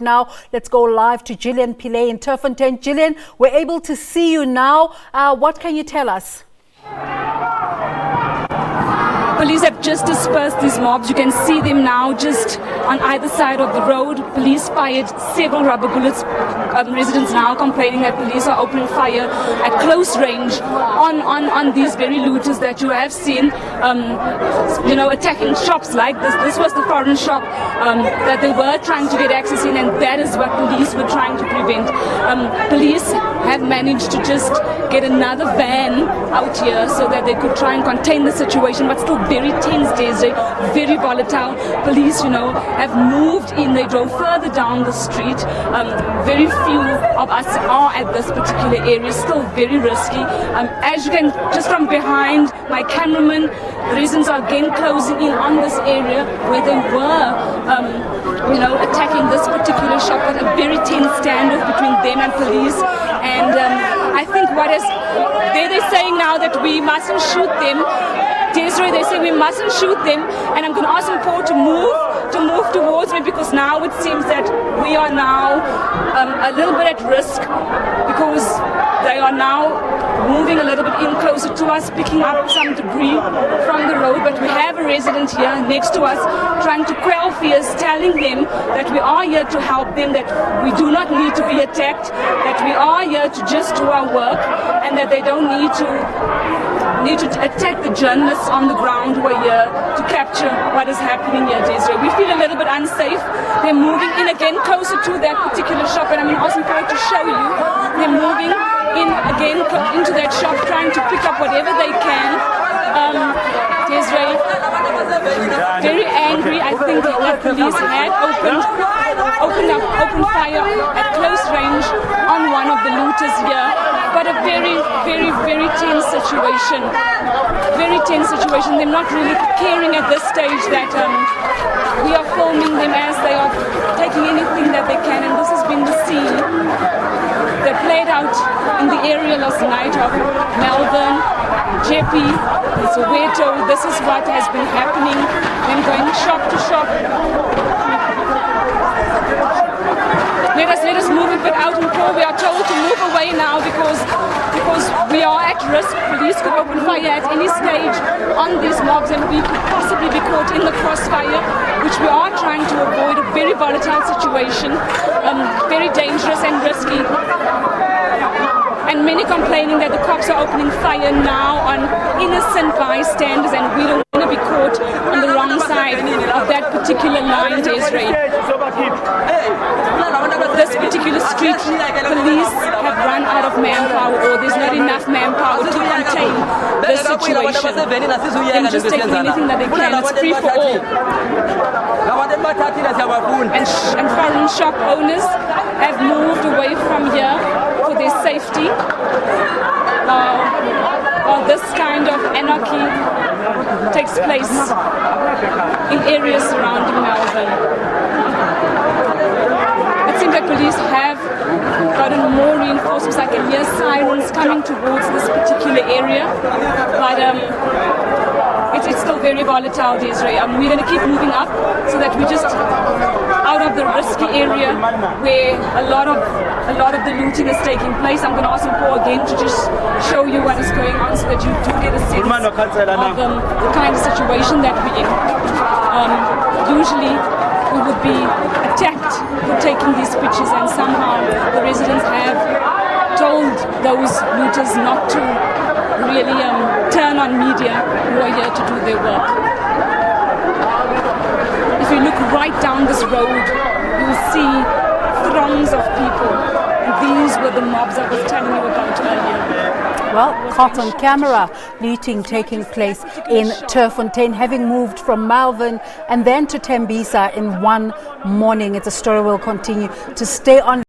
Now, let's go live to Gillian Pillay in Turfontein. Gillian, we're able to see you now. What can you tell us? Police have just dispersed these mobs. You can see them now just on either side of the road. Police fired several rubber bullets. Residents now complaining that police are opening fire at close range on these very looters that you have seen, attacking shops like this. This was the foreign shop that they were trying to get access in, and that is what police were trying to prevent. Police have managed to just get another van out here so that they could try and contain the situation, but still very tense days, very volatile. Police, have moved in. They drove further down the street. Very few of us are at this particular area, still very risky. As you can, just from behind my cameraman, the residents are again closing in on this area where they were, attacking this particular shop, with a very tense standoff between them and police. And I think they're saying now that we mustn't shoot them. Desiree, they say we mustn't shoot them, and I'm going to ask them Paul to move towards me, because now it seems that we are now a little bit at risk, because they are now moving a little bit in closer to us, picking up some debris from the road. But we have a resident here next to us trying to quell fears, telling them that we are here to help them, that we do not need to be attacked, that we are here to just do our work, and that they don't need to attack the journalists on the ground who are here to capture what is happening here, Desiree. We feel a little bit unsafe. They're moving in again closer to that particular shop, and I'm going to ask them to show you. They're moving in again into that shop, trying to pick up whatever they can. Desiree, very angry. I think that police had opened fire at close range on one of the looters here. But a very, very, very tense situation. Very tense situation. They're not really caring at this stage that we are filming them as they are taking anything that they can. And this has been the scene that played out in the area last night of Melbourne, Jeppe, Soweto. This is what has been happening. Them going shop to shop. Let us move a bit out, and we are told to move away now because we are at risk. Police could open fire at any stage on these mobs, and we could possibly be caught in the crossfire, which we are trying to avoid. A very volatile situation, very dangerous and risky. And many complaining that the cops are opening fire now on innocent bystanders, and we don't want to be caught on the wrong side of that particular line, Desiree. This particular street, police have run out of manpower, or there's not enough manpower to contain this situation. They're just taking anything that they can. It's free for all. And foreign shop owners have moved away from here for their safety. While this kind of anarchy takes place in areas surrounding Melbourne. It seems like police have gotten more reinforcements. I can hear sirens coming towards this particular area, but it's still very volatile, Desiree. We're going to keep moving up so that we're just out of the risky area where a lot of the looting is taking place. I'm going to ask Paul again to just show you what is going on, so that you do get a sense of the kind of situation that we're in. Usually we would be attacked for taking these pictures, and somehow the residents have told those looters not to really turn on media who are here to do their work. If you look right down this road, you'll see throngs of people, and these were the mobs I was telling you about earlier. Well, caught on camera, looting taking place in Turfontein, having moved from Melbourne and then to Tembisa in one morning. It's a story we'll continue to stay on.